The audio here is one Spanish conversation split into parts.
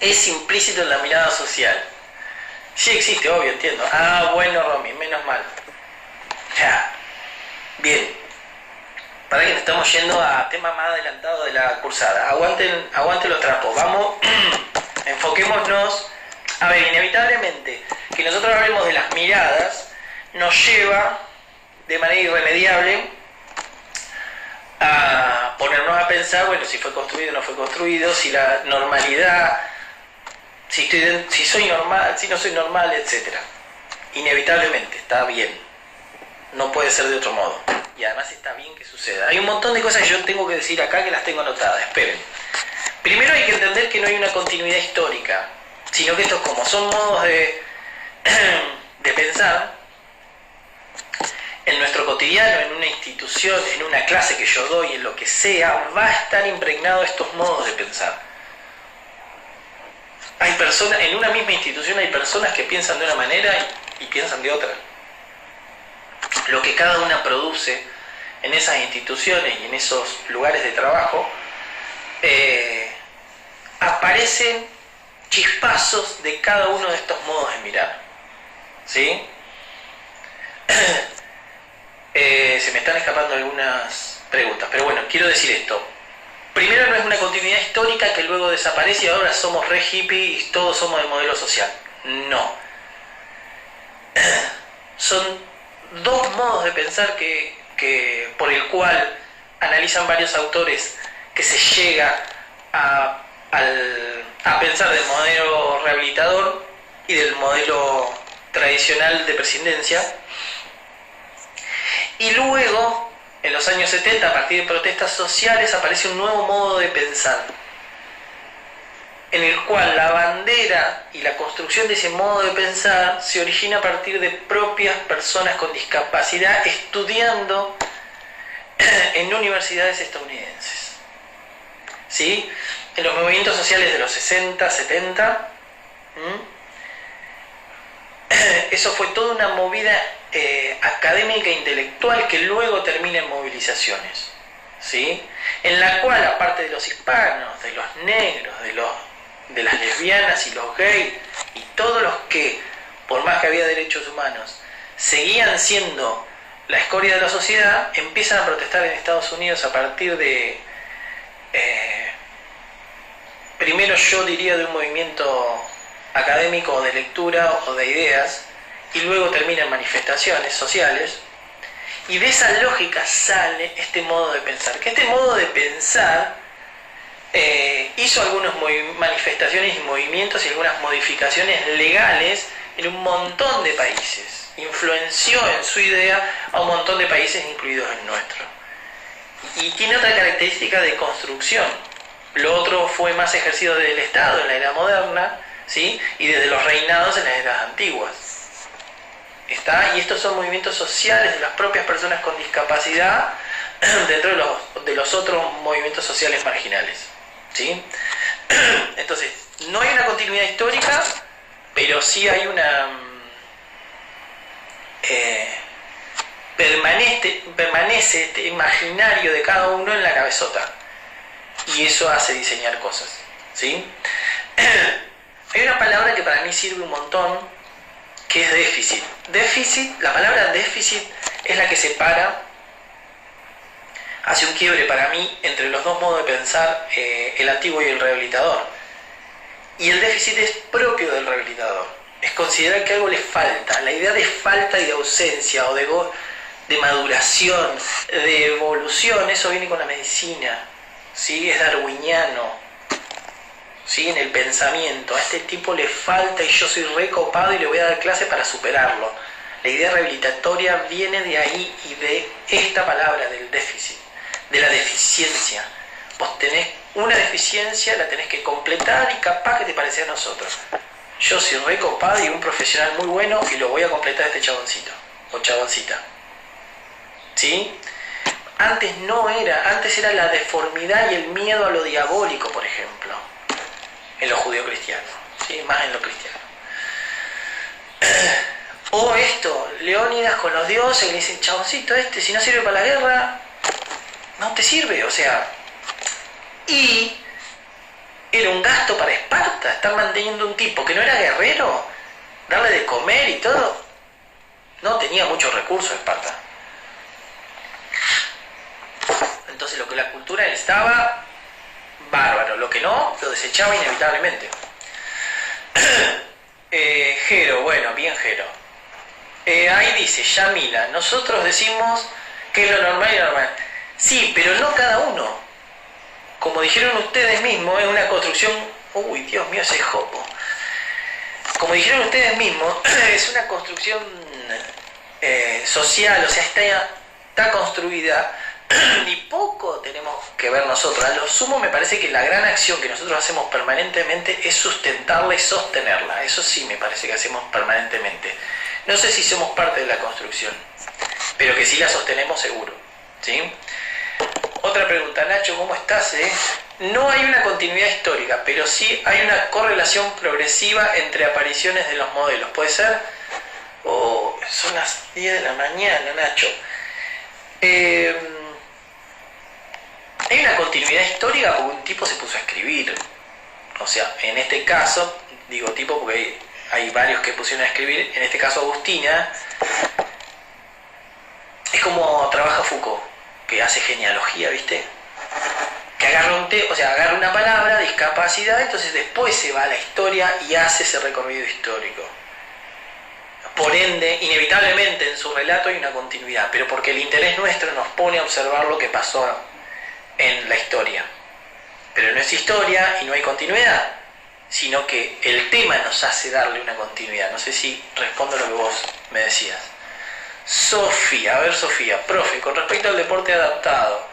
es implícito en la mirada social. Sí existe, obvio, entiendo. Ah, bueno, Romy, menos mal. Ya, bien. Para que nos estamos yendo a tema más adelantado de la cursada. Aguanten los trapos. Vamos, enfoquémonos. A ver, inevitablemente, que nosotros hablemos de las miradas nos lleva de manera irremediable a ponernos a pensar, bueno, si fue construido o no fue construido, si la normalidad, si soy normal, si no soy normal, etc. Inevitablemente, está bien. No puede ser de otro modo. Y además está bien que suceda. Hay un montón de cosas que yo tengo que decir acá que las tengo anotadas. Esperen. Primero hay que entender que no hay una continuidad histórica, sino que estos, como son modos de pensar, en nuestro cotidiano, en una institución, en una clase que yo doy, en lo que sea, va a estar impregnado estos modos de pensar. Hay personas, en una misma institución hay personas que piensan de una manera y piensan de otra. Lo que cada una produce en esas instituciones y en esos lugares de trabajo, aparecen chispazos de cada uno de estos modos de mirar. ¿Sí? Se me están escapando algunas preguntas, pero bueno, quiero decir esto. Primero, no es una continuidad histórica que luego desaparece y ahora somos re hippies y todos somos del modelo social. No. Son dos modos de pensar por el cual analizan varios autores que se llega a pensar del modelo rehabilitador y del modelo tradicional de presidencia. Y luego, en los años 70, a partir de protestas sociales, aparece un nuevo modo de pensar, en el cual la bandera y la construcción de ese modo de pensar se origina a partir de propias personas con discapacidad estudiando en universidades estadounidenses. ¿Sí? En los movimientos sociales de los 60, 70, eso fue toda una movida académica e intelectual que luego termina en movilizaciones, ¿sí? En la cual, aparte de los hispanos, de los negros, de las lesbianas y los gays, y todos los que, por más que había derechos humanos, seguían siendo la escoria de la sociedad, empiezan a protestar en Estados Unidos a partir de, primero yo diría de un movimiento académico o de lectura o de ideas, y luego termina en manifestaciones sociales, y de esa lógica sale este modo de pensar, que este modo de pensar hizo algunas manifestaciones y movimientos y algunas modificaciones legales en un montón de países, influenció en su idea a un montón de países incluidos el nuestro, y tiene otra característica de construcción. Lo otro fue más ejercido desde el Estado en la era moderna, ¿sí? Y desde los reinados en las eras antiguas. Y estos son movimientos sociales de las propias personas con discapacidad dentro de los otros movimientos sociales marginales, ¿sí? Entonces, no hay una continuidad histórica, pero sí hay una... permanece este imaginario de cada uno en la cabezota, y eso hace diseñar cosas, ¿sí? Hay una palabra que para mí sirve un montón, que es déficit. Déficit, la palabra déficit es la que separa, hace un quiebre para mí entre los dos modos de pensar, el antiguo y el rehabilitador. Y el déficit es propio del rehabilitador. Es considerar que algo le falta. La idea de falta y de ausencia, o de maduración, de evolución, eso viene con la medicina, ¿sí? Es darwiniano. ¿Sí? En el pensamiento, a este tipo le falta y yo soy recopado y le voy a dar clase para superarlo. La idea rehabilitatoria viene de ahí y de esta palabra, del déficit, de la deficiencia. Vos tenés una deficiencia, la tenés que completar y capaz que te parece a nosotros. Yo soy recopado y un profesional muy bueno y lo voy a completar a este chaboncito o chaboncita. ¿Sí? Antes era la deformidad y el miedo a lo diabólico, por ejemplo. En lo judío-cristiano, ¿sí? Más en lo cristiano. O esto, Leónidas con los dioses, que le dicen, chaboncito si no sirve para la guerra, no te sirve, o sea. Y era un gasto para Esparta Esparta, están manteniendo un tipo que no era guerrero, darle de comer y todo. No tenía muchos recursos Esparta. Entonces lo que la cultura necesitaba, bárbaro. Lo que no, lo desechaba inevitablemente. Jero, bueno, bien Jero. Ahí dice, Yamila, nosotros decimos que es lo normal y normal. Sí, pero no cada uno. Como dijeron ustedes mismos, es una construcción... Uy, Dios mío, ese jopo. Como dijeron ustedes mismos, es una construcción social, o sea, está construida y poco tenemos que ver nosotros. A lo sumo me parece que la gran acción que nosotros hacemos permanentemente es sustentarla y sostenerla. Eso sí me parece que hacemos permanentemente. No sé si somos parte de la construcción, pero que sí la sostenemos seguro, ¿sí? Otra pregunta, Nacho, ¿cómo estás? No hay una continuidad histórica, pero sí hay una correlación progresiva entre apariciones de los modelos. ¿Puede ser? Son las 10 de la mañana, Nacho. Hay una continuidad histórica porque un tipo se puso a escribir. O sea, en este caso, digo tipo porque hay varios que pusieron a escribir, en este caso Agustina, es como trabaja Foucault, que hace genealogía, ¿viste? Que agarra una palabra, discapacidad, entonces después se va a la historia y hace ese recorrido histórico. Por ende, inevitablemente en su relato hay una continuidad, pero porque el interés nuestro nos pone a observar lo que pasó en la historia. Pero no es historia y no hay continuidad, sino que el tema nos hace darle una continuidad. No sé si respondo a lo que vos me decías. Sofía, profe, con respecto al deporte adaptado,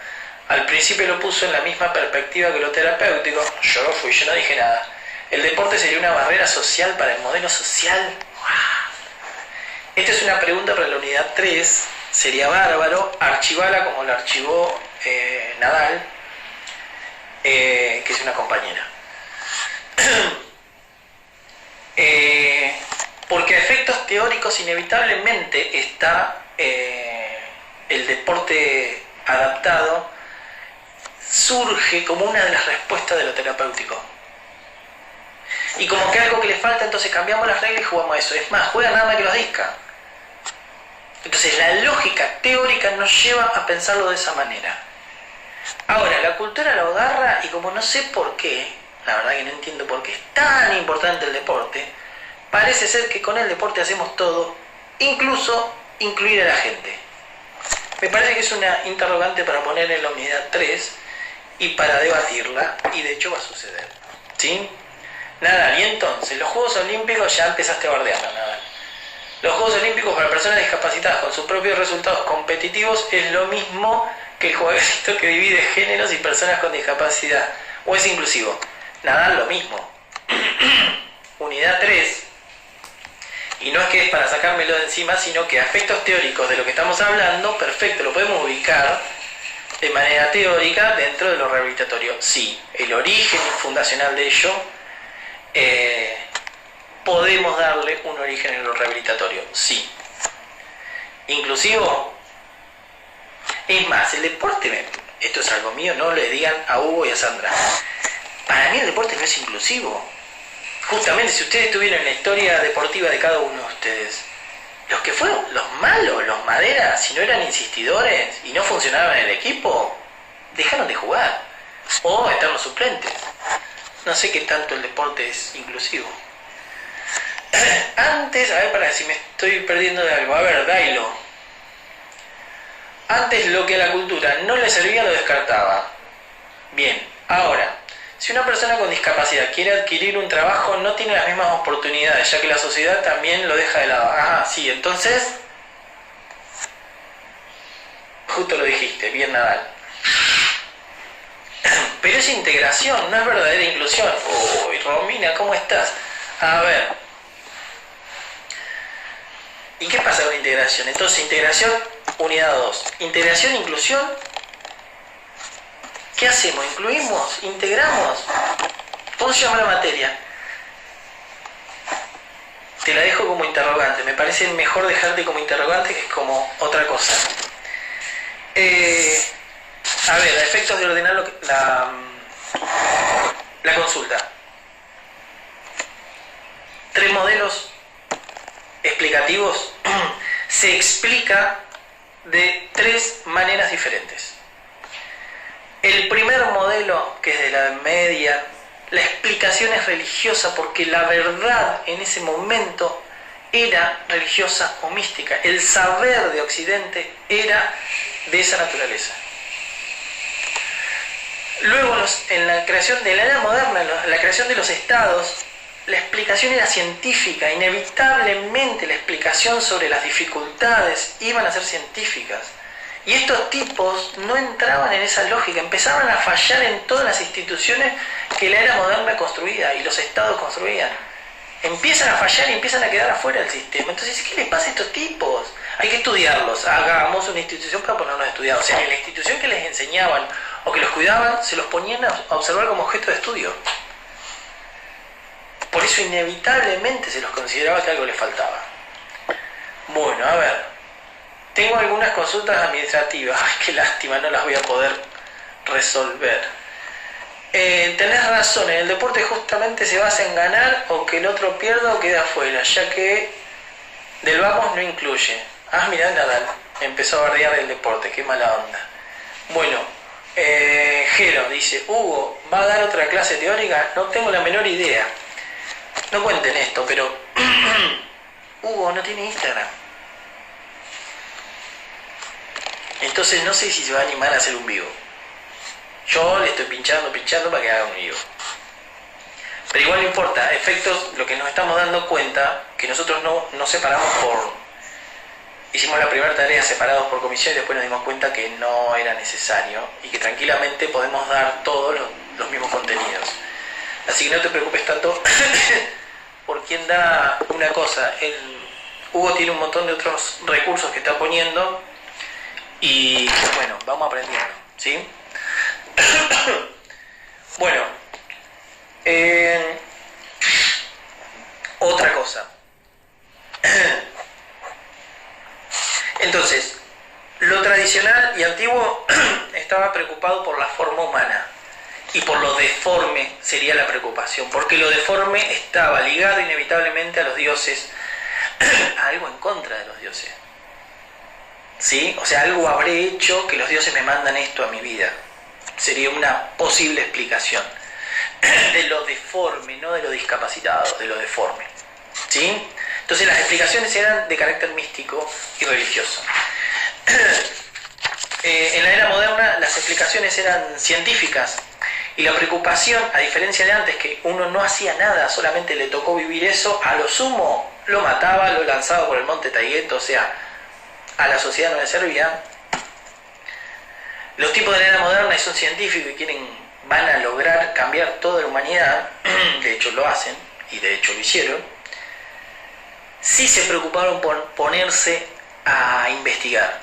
al principio lo puso en la misma perspectiva que lo terapéutico. Yo no fui, yo no dije nada. ¿El deporte sería una barrera social para el modelo social? ¡Wow! Esta es una pregunta para la unidad 3. Sería bárbaro archivarla como la archivó Nadal, que es una compañera. Porque a efectos teóricos inevitablemente está el deporte adaptado, surge como una de las respuestas de lo terapéutico. Y como que algo que le falta, entonces cambiamos las reglas y jugamos a eso. Es más, juega nada más que los discas. Entonces la lógica teórica nos lleva a pensarlo de esa manera. Ahora, la cultura lo agarra y como no sé por qué, la verdad que no entiendo por qué es tan importante el deporte, parece ser que con el deporte hacemos todo, incluso incluir a la gente. Me parece que es una interrogante para poner en la unidad 3 y para debatirla, y de hecho va a suceder. ¿Sí? Nadal, y entonces, los Juegos Olímpicos, ya empezaste a bardearla, Nadal. Los Juegos Olímpicos para personas discapacitadas con sus propios resultados competitivos es lo mismo que el jueguecito que divide géneros y personas con discapacidad. ¿O es inclusivo? Nadal, lo mismo. Unidad 3. Y no es que es para sacármelo de encima, sino que a efectos teóricos de lo que estamos hablando, perfecto, lo podemos ubicar de manera teórica dentro de lo rehabilitatorio. Sí, el origen fundacional de ello, podemos darle un origen en lo rehabilitatorio, sí. Inclusivo, es más, el deporte, esto es algo mío, no le digan a Hugo y a Sandra. Para mí el deporte no es inclusivo. Justamente, si ustedes tuvieran la historia deportiva de cada uno de ustedes, los que fueron los malos, los maderas, si no eran insistidores y no funcionaban en el equipo, dejaron de jugar o están los suplentes. No sé qué tanto el deporte es inclusivo. Antes, a ver, para si me estoy perdiendo de algo, a ver, Dailo. Antes lo que a la cultura no le servía lo descartaba. Bien, ahora, si una persona con discapacidad quiere adquirir un trabajo, no tiene las mismas oportunidades, ya que la sociedad también lo deja de lado. Ah, sí, entonces, justo lo dijiste, bien Nadal. Pero es integración, no es verdadera inclusión. Uy, Romina, ¿cómo estás? A ver. ¿Y qué pasa con integración? Entonces, integración, unidad 2. Integración, inclusión. ¿Qué hacemos? ¿Incluimos? ¿Integramos? ¿Cómo se llama la materia? Te la dejo como interrogante. Me parece mejor dejarte como interrogante que como otra cosa. A ver, a efectos de ordenar la consulta. tres modelos explicativos, se explica de tres maneras diferentes. El primer modelo, que es de la Edad Media, la explicación es religiosa porque la verdad en ese momento era religiosa o mística. El saber de Occidente era de esa naturaleza. Luego, en la creación de la era moderna, la creación de los estados, la explicación era científica. Inevitablemente la explicación sobre las dificultades iban a ser científicas. Y estos tipos no entraban en esa lógica, empezaban a fallar en todas las instituciones que la era moderna construía y los estados construían. Empiezan a fallar y empiezan a quedar afuera del sistema. Entonces, ¿qué les pasa a estos tipos? Hay que estudiarlos. Hagamos una institución para ponernos a estudiar. O sea, en la institución que les enseñaban o que los cuidaban, se los ponían a observar como objeto de estudio. Por eso inevitablemente se los consideraba que algo les faltaba. Bueno, a ver. Tengo algunas consultas administrativas. Ay, qué lástima, no las voy a poder resolver. Tenés razón, en el deporte justamente se basa en ganar o que el otro pierda o queda afuera, ya que del vamos no incluye. Ah, mirá, Nadal empezó a bardear el deporte, qué mala onda. Bueno, Jero dice, Hugo, ¿va a dar otra clase teórica? No tengo la menor idea. No cuenten esto, pero Hugo no tiene Instagram. Entonces no sé si se va a animar a hacer un vivo. Yo le estoy pinchando para que haga un vivo. Pero igual no importa, efectos, lo que nos estamos dando cuenta, que nosotros no separamos por... Hicimos la primera tarea separados por comisión y después nos dimos cuenta que no era necesario y que tranquilamente podemos dar todos los mismos contenidos. Así que no te preocupes tanto por quién da una cosa. Hugo tiene un montón de otros recursos que está poniendo y bueno, vamos aprendiendo, ¿sí? Bueno, otra cosa. Entonces, lo tradicional y antiguo estaba preocupado por la forma humana y por lo deforme sería la preocupación, porque lo deforme estaba ligado inevitablemente a los dioses, a algo en contra de los dioses. ¿Sí? O sea, algo habré hecho que los dioses me mandan esto a mi vida. Sería una posible explicación de lo deforme, no de lo discapacitado, de lo deforme. ¿Sí? Entonces las explicaciones eran de carácter místico y religioso. En la era moderna las explicaciones eran científicas y la preocupación, a diferencia de antes que uno no hacía nada, solamente le tocó vivir eso, a lo sumo lo mataba, lo lanzaba por el monte Taigueto, o sea, a la sociedad no le servía. Los tipos de la era moderna son científicos y van a lograr cambiar toda la humanidad, de hecho lo hacen y de hecho lo hicieron. Sí se preocuparon por ponerse a investigar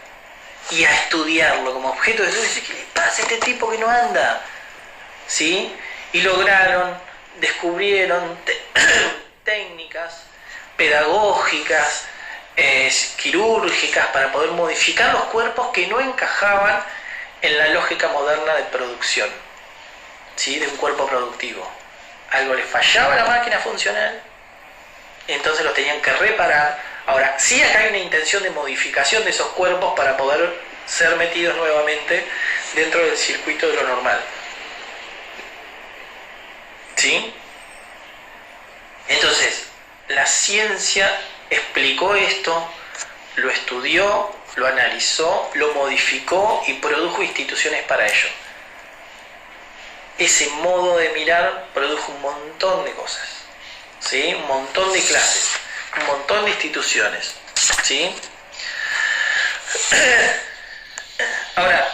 y a estudiarlo como objeto de estudio. ¿Qué le pasa a este tipo que no anda? ¿Sí? Y descubrieron técnicas pedagógicas, quirúrgicas para poder modificar los cuerpos que no encajaban en la lógica moderna de producción, ¿sí? De un cuerpo productivo. Algo le fallaba a la máquina funcional, entonces los tenían que reparar. Ahora, sí acá hay una intención de modificación de esos cuerpos para poder ser metidos nuevamente dentro del circuito de lo normal. ¿Sí? Entonces, la ciencia explicó esto, lo estudió, lo analizó, lo modificó y produjo instituciones para ello. Ese modo de mirar produjo un montón de cosas, ¿sí? Un montón de clases, un montón de instituciones, ¿sí? Ahora,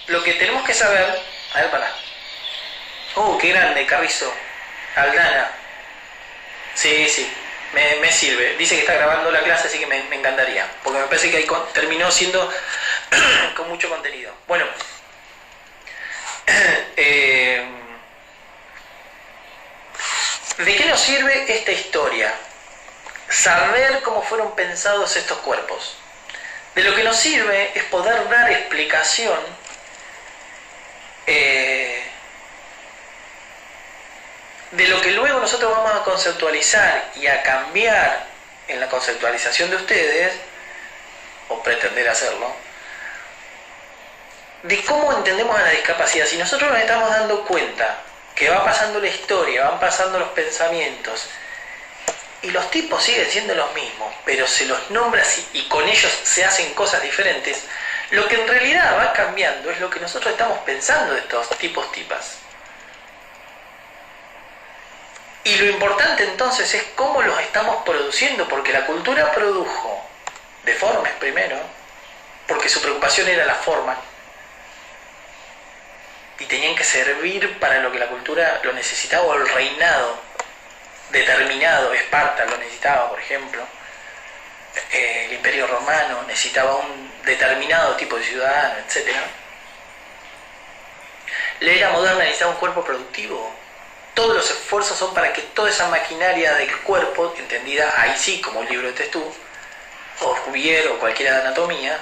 lo que tenemos que saber... A ver, pará. ¡Oh, qué grande, Carrizo! Aldana. Sí, me sirve. Dice que está grabando la clase, así que me encantaría. Porque me parece que ahí terminó siendo con mucho contenido. Bueno. ¿De qué nos sirve esta historia? Saber cómo fueron pensados estos cuerpos. De lo que nos sirve es poder dar explicación de lo que luego nosotros vamos a conceptualizar y a cambiar en la conceptualización de ustedes, o pretender hacerlo, de cómo entendemos a la discapacidad. Si nosotros nos estamos dando cuenta que va pasando la historia, van pasando los pensamientos, y los tipos siguen siendo los mismos, pero se los nombra así y con ellos se hacen cosas diferentes, lo que en realidad va cambiando es lo que nosotros estamos pensando de estos tipos tipas. Y lo importante entonces es cómo los estamos produciendo, porque la cultura produjo deformes primero, porque su preocupación era la forma, y tenían que servir para lo que la cultura lo necesitaba, o el reinado determinado, Esparta lo necesitaba, por ejemplo, el Imperio Romano necesitaba un determinado tipo de ciudadano, etc. La era moderna necesitaba un cuerpo productivo. Todos los esfuerzos son para que toda esa maquinaria del cuerpo, entendida ahí sí como el libro de Testú, o Cuvier o cualquiera de anatomía,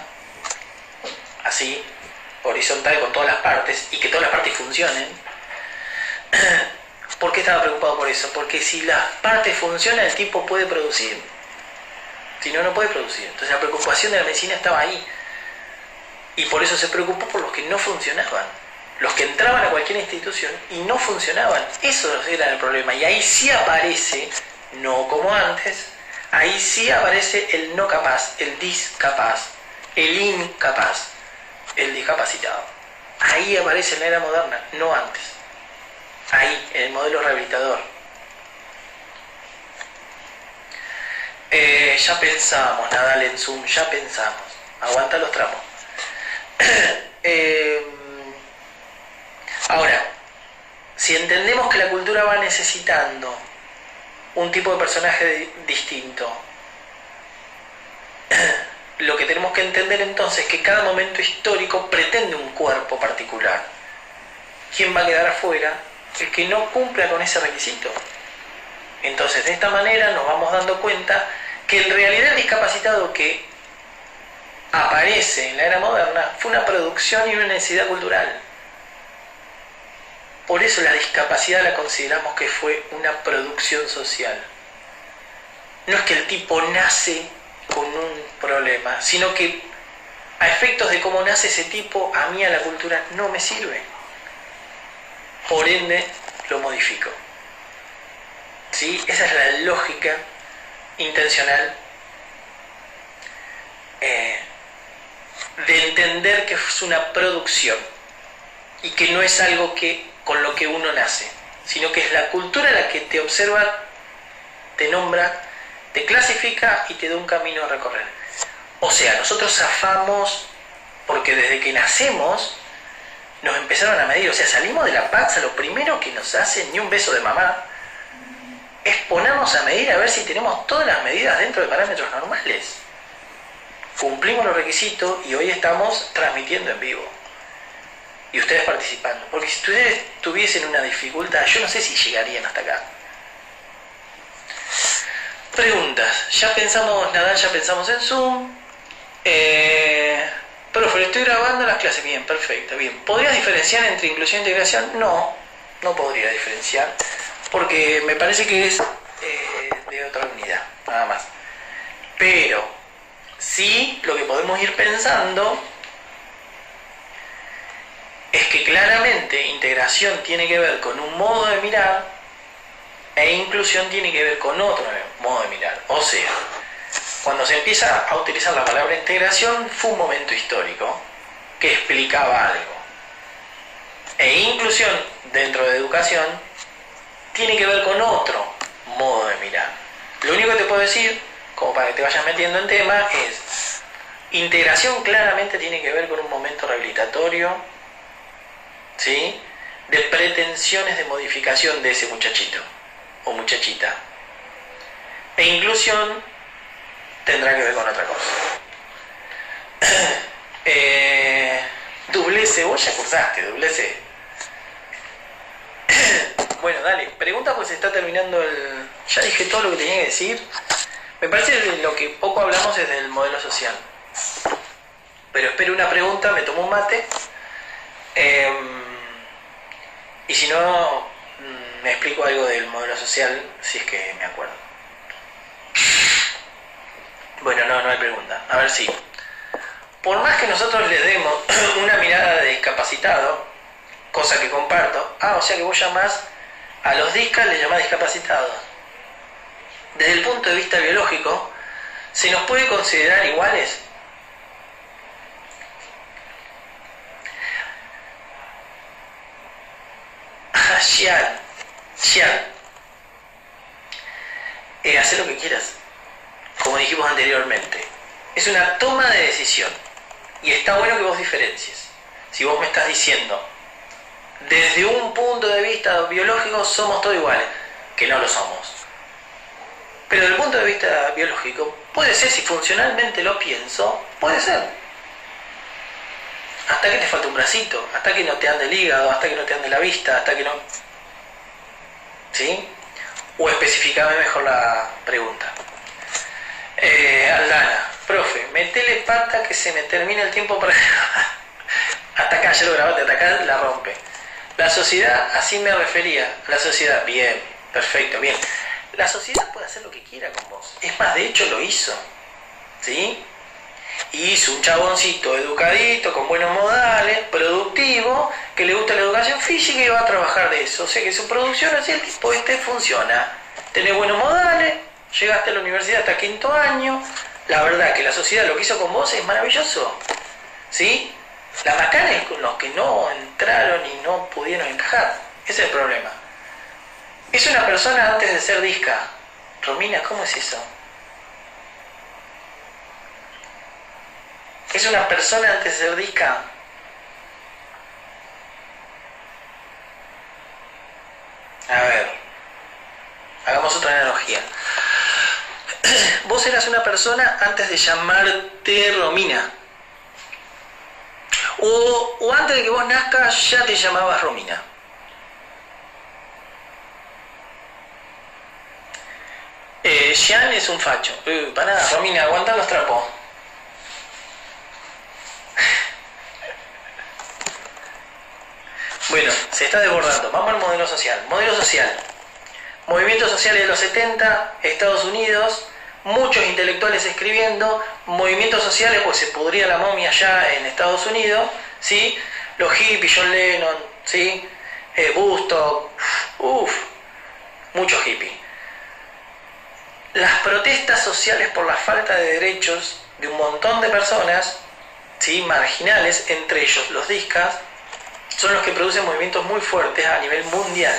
así, horizontal con todas las partes, y que todas las partes funcionen. ¿Por qué estaba preocupado por eso? Porque si las partes funcionan, el tipo puede producir. Si no, no puede producir. Entonces la preocupación de la medicina estaba ahí. Y por eso se preocupó por los que no funcionaban. Los que entraban a cualquier institución y no funcionaban. Eso era el problema. Y ahí sí aparece, no como antes, ahí sí aparece el no capaz, el discapaz, el incapaz, el discapacitado. Ahí aparece en la era moderna, no antes. Ahí, en el modelo rehabilitador. Ya pensamos, Nadal en Zoom, ya pensamos. Aguanta los tramos. Ahora, si entendemos que la cultura va necesitando un tipo de personaje distinto, lo que tenemos que entender entonces es que cada momento histórico pretende un cuerpo particular. ¿Quién va a quedar afuera? El que no cumpla con ese requisito. Entonces, de esta manera nos vamos dando cuenta que en realidad el discapacitado que aparece en la era moderna fue una producción y una necesidad cultural. Por eso la discapacidad la consideramos que fue una producción social. No es que el tipo nace con un problema, sino que a efectos de cómo nace ese tipo, a mí a la cultura no me sirve. Por ende, lo modifico. ¿Sí? Esa es la lógica intencional de entender que es una producción y que no es algo que con lo que uno nace, sino que es la cultura la que te observa, te nombra, te clasifica y te da un camino a recorrer. O sea, nosotros zafamos porque desde que nacemos nos empezaron a medir, o sea, salimos de la panza, lo primero que nos hacen, ni un beso de mamá, es ponernos a medir a ver si tenemos todas las medidas dentro de parámetros normales. Cumplimos los requisitos y hoy estamos transmitiendo en vivo. Y ustedes participando. Porque si ustedes tuviesen una dificultad, yo no sé si llegarían hasta acá. Preguntas. Ya pensamos, Nadal, ya pensamos en Zoom. Profe, estoy grabando las clases. Bien, perfecto. Bien. ¿Podrías diferenciar entre inclusión e integración? No, no podría diferenciar. Porque me parece que es de otra unidad, nada más. Pero sí, lo que podemos ir pensando es que claramente integración tiene que ver con un modo de mirar e inclusión tiene que ver con otro modo de mirar. O sea, cuando se empieza a utilizar la palabra integración fue un momento histórico que explicaba algo. E inclusión dentro de educación tiene que ver con otro modo de mirar. Lo único que te puedo decir, como para que te vayas metiendo en tema, es integración claramente tiene que ver con un momento rehabilitatorio, ¿sí? De pretensiones de modificación de ese muchachito o muchachita. E inclusión tendrá que ver con otra cosa. Doble C, vos ya cursaste, doble C. Bueno, dale, pregunta pues se está terminando el... Ya dije todo lo que tenía que decir. Me parece que lo que poco hablamos es del modelo social. Pero espero una pregunta, me tomo un mate. Y si no, me explico algo del modelo social, si es que me acuerdo. Bueno, no hay pregunta. A ver si. Por más que nosotros le demos una mirada de discapacitado, cosa que comparto, o sea que vos llamás a los discas, le llamás discapacitados. Desde el punto de vista biológico, ¿se nos puede considerar iguales? Xian, haz lo que quieras, como dijimos anteriormente. Es una toma de decisión. Y está bueno que vos diferencies. Si vos me estás diciendo, desde un punto de vista biológico somos todos iguales, que no lo somos. Pero desde el punto de vista biológico, puede ser, si funcionalmente lo pienso, puede ser. Hasta que te falte un bracito, hasta que no te ande el hígado, hasta que no te ande la vista, hasta que no... ¿Sí? O especificame mejor la pregunta. Aldana, profe, metele pata que se me termina el tiempo para... Hasta acá, ya lo grabaste, hasta acá la rompe. La sociedad, así me refería. La sociedad, bien, perfecto, bien. La sociedad puede hacer lo que quiera con vos. Es más, de hecho lo hizo. ¿Sí? Y hizo un chaboncito educadito, con buenos modales, productivo, que le gusta la educación física y va a trabajar de eso. O sea que su producción así, el tipo funciona. Tenés buenos modales, llegaste a la universidad hasta quinto año. La verdad que la sociedad lo que hizo con vos es maravilloso. ¿Sí? La macana es con los que no entraron y no pudieron encajar. Ese es el problema. Es una persona antes de ser disca. Romina, ¿cómo es eso? ¿Es una persona antes de ser disca? A ver, hagamos otra analogía. Vos eras una persona antes de llamarte Romina. O antes de que vos nazcas ya te llamabas Romina. Jean es un facho. Para nada, Romina, aguanta los trapos. Bueno, se está desbordando. Vamos al modelo social. Modelo social. Movimientos sociales de los 70, Estados Unidos, muchos intelectuales escribiendo, movimientos sociales, pues se pudría la momia allá en Estados Unidos, ¿sí? Los hippies, John Lennon, ¿sí? Busto, muchos hippies. Las protestas sociales por la falta de derechos de un montón de personas, ¿sí? Marginales, entre ellos los discas, son los que producen movimientos muy fuertes a nivel mundial,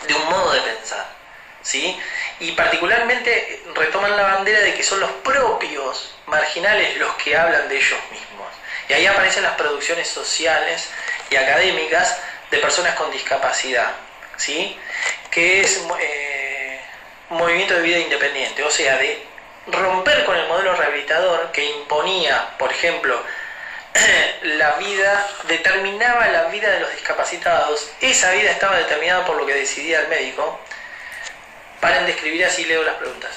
de un modo de pensar, ¿sí? Y particularmente retoman la bandera de que son los propios marginales los que hablan de ellos mismos. Y ahí aparecen las producciones sociales y académicas de personas con discapacidad, ¿sí? Que es movimiento de vida independiente, o sea, de romper con el modelo rehabilitador que imponía, por ejemplo, la vida, determinaba la vida de los discapacitados. Esa vida estaba determinada por lo que decidía el médico. Paren de escribir, así leo las preguntas.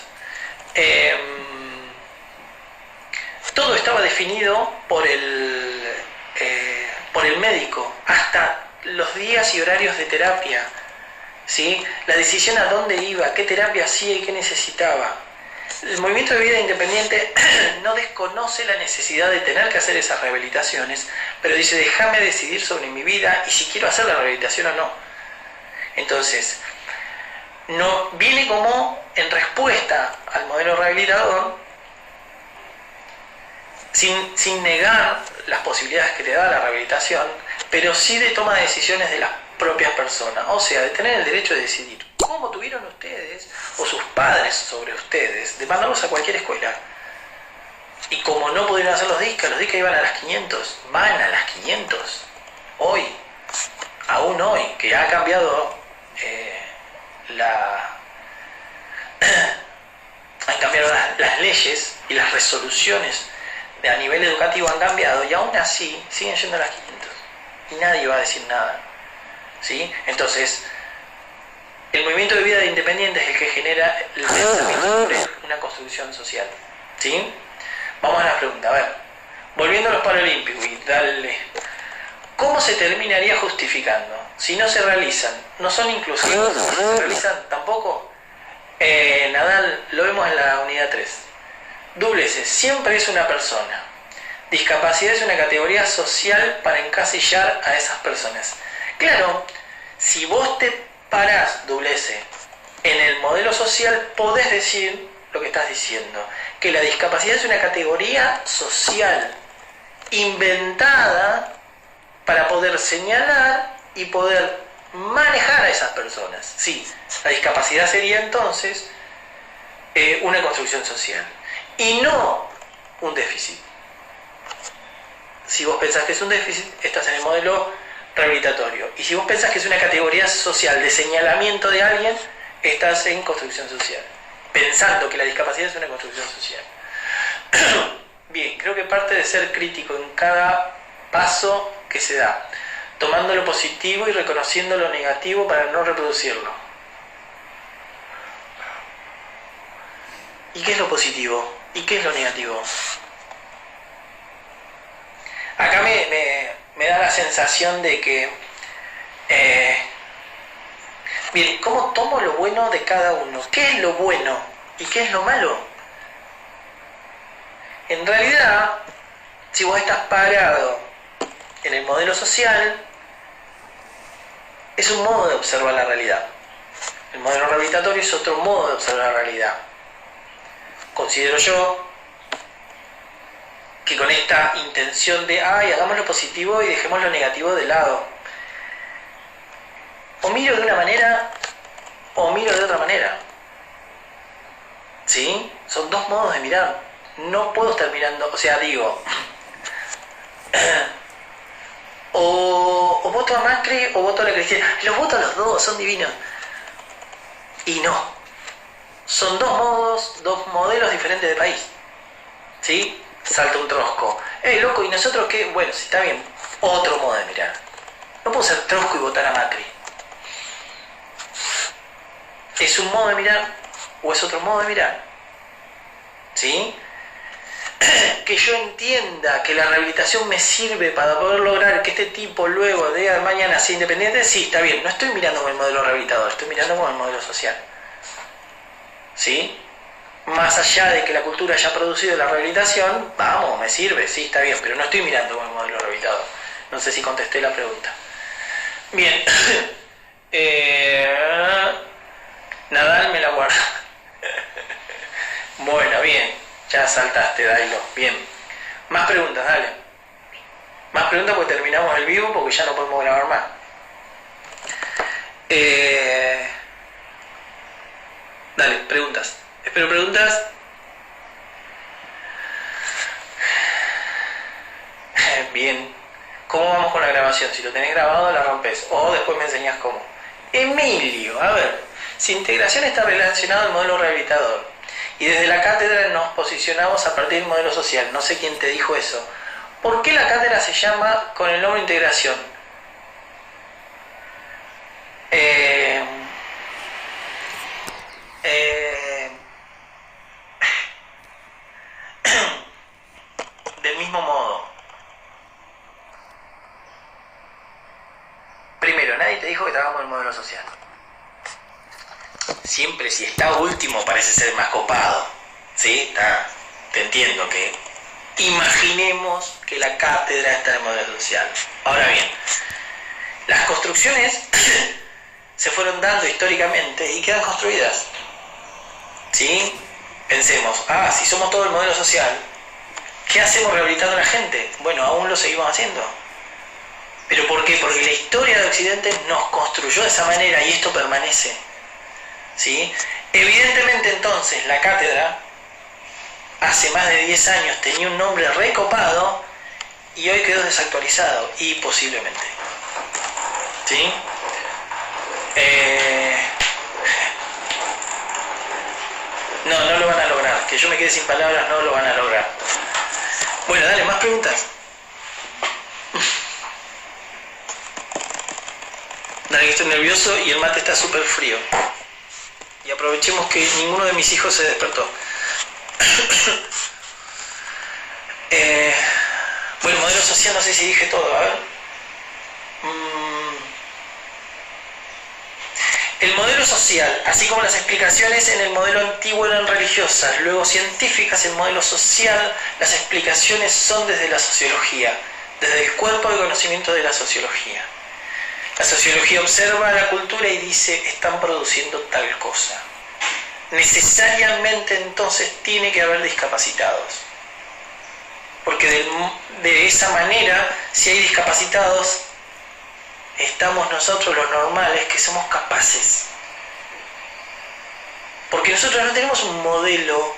Todo estaba definido por el médico, hasta los días y horarios de terapia, ¿sí? La decisión a dónde iba, qué terapia hacía y qué necesitaba. El movimiento de vida independiente no desconoce la necesidad de tener que hacer esas rehabilitaciones, pero dice, déjame decidir sobre mi vida y si quiero hacer la rehabilitación o no. Entonces, no viene como en respuesta al modelo rehabilitador, sin negar las posibilidades que te da la rehabilitación, pero sí de toma de decisiones de las propias personas, o sea, de tener el derecho de decidir cómo tuvieron ustedes o sus padres sobre ustedes, de mandarlos a cualquier escuela. Y como no pudieron hacer los discas iban a las 500, van a las 500, hoy, aún hoy, que ha cambiado han cambiado las leyes y las resoluciones a nivel educativo han cambiado y aún así siguen yendo a las 500 y nadie va a decir nada, ¿sí? Entonces, el movimiento de vida independiente es el que genera el pensamiento sobre una construcción social, ¿sí? Vamos a la pregunta, a ver, volviendo a los Paralímpicos y dale, ¿cómo se terminaría justificando si no se realizan, no son inclusivos, si se realizan tampoco. Nadal, lo vemos en la unidad 3. Doble S, siempre es una persona. Discapacidad es una categoría social para encasillar a esas personas. Claro, si vos te parás, doble S, en el modelo social, podés decir lo que estás diciendo, que la discapacidad es una categoría social inventada para poder señalar y poder manejar a esas personas. Sí, la discapacidad sería entonces una construcción social y no un déficit. Si vos pensás que es un déficit, estás en el modelo rehabilitatorio. Y si vos pensás que es una categoría social de señalamiento de alguien, estás en construcción social, pensando que la discapacidad es una construcción social. Bien, creo que parte de ser crítico en cada paso que se da, tomando lo positivo y reconociendo lo negativo para no reproducirlo. ¿Y qué es lo positivo? ¿Y qué es lo negativo? Acá me da la sensación de que bien, ¿cómo tomo lo bueno de cada uno? ¿Qué es lo bueno y qué es lo malo? En realidad, si vos estás parado en el modelo social, es un modo de observar la realidad. El modelo rehabilitatorio es otro modo de observar la realidad. Considero yo que con esta intención de, hagamos lo positivo y dejemos lo negativo de lado, o miro de una manera o miro de otra manera. ¿Sí? Son dos modos de mirar. No puedo estar mirando, o sea, digo, o voto a Macri o voto a la Cristina. Los voto a los dos, son divinos. Y no. Son dos modos, dos modelos diferentes de país. ¿Sí? Salta un trosco. Loco, ¿y nosotros qué? Bueno, si está bien, otro modo de mirar. No puedo ser trosco y votar a Macri. ¿Es un modo de mirar o es otro modo de mirar? ¿Sí? Que yo entienda que la rehabilitación me sirve para poder lograr que este tipo luego de mañana sea independiente, sí, está bien. No estoy mirando con el modelo rehabilitador, estoy mirando con el modelo social. ¿Sí? Más allá de que la cultura haya producido la rehabilitación, vamos, me sirve, sí, está bien, pero no estoy mirando con el modelo rehabilitador. No sé si contesté la pregunta. Bien. Nadal me la guarda. Bueno, bien. Ya saltaste, Dailo. Bien. Más preguntas, dale. Más preguntas porque terminamos el vivo porque ya no podemos grabar más. Dale, preguntas. Espero preguntas. Bien. ¿Cómo vamos con la grabación? Si lo tenés grabado, la rompes. O después me enseñás cómo. Emilio, a ver. Si integración está relacionado al modelo rehabilitador y desde la cátedra nos posicionamos a partir del modelo social, no sé quién te dijo eso, ¿por qué la cátedra se llama con el nombre integración? Del mismo modo. Primero, nadie te dijo que trabajamos en el modelo social. Siempre si está último parece ser más copado. ¿Sí? Te entiendo que imaginemos que la cátedra está en el modelo social. Ahora bien, las construcciones se fueron dando históricamente y quedan construidas. ¿Sí? Pensemos, si somos todo el modelo social, ¿qué hacemos rehabilitando a la gente? Bueno, aún lo seguimos haciendo. ¿Pero por qué? Porque la historia de Occidente nos construyó de esa manera y esto permanece. ¿Sí? Evidentemente entonces la cátedra hace más de 10 años tenía un nombre recopado y hoy quedó desactualizado y posiblemente. ¿Sí? No lo van a lograr. Que yo me quede sin palabras, no lo van a lograr. Bueno, dale, más preguntas. Dale, que estoy nervioso y el mate está súper frío. Y aprovechemos que ninguno de mis hijos se despertó. Bueno, modelo social, no sé si dije todo, a ver. El modelo social, así como las explicaciones en el modelo antiguo eran religiosas, luego científicas, el modelo social, las explicaciones son desde la sociología, desde el cuerpo de conocimiento de la sociología. La sociología observa a la cultura y dice, están produciendo tal cosa. Necesariamente entonces tiene que haber discapacitados. Porque de esa manera, si hay discapacitados, estamos nosotros los normales que somos capaces. Porque nosotros no tenemos un modelo,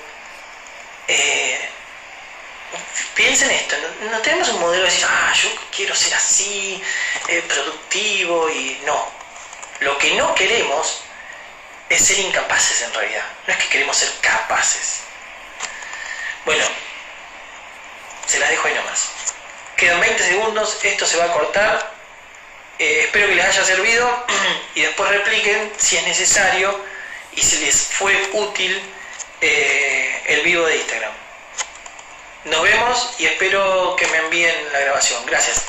piensen esto, no tenemos un modelo de decir, yo quiero ser así, productivo y no. Lo que no queremos es ser incapaces en realidad, no es que queremos ser capaces. Bueno, se las dejo ahí nomás. Quedan 20 segundos, esto se va a cortar. Espero que les haya servido y después repliquen si es necesario y si les fue útil el vivo de Instagram. Nos vemos y espero que me envíen la grabación. Gracias.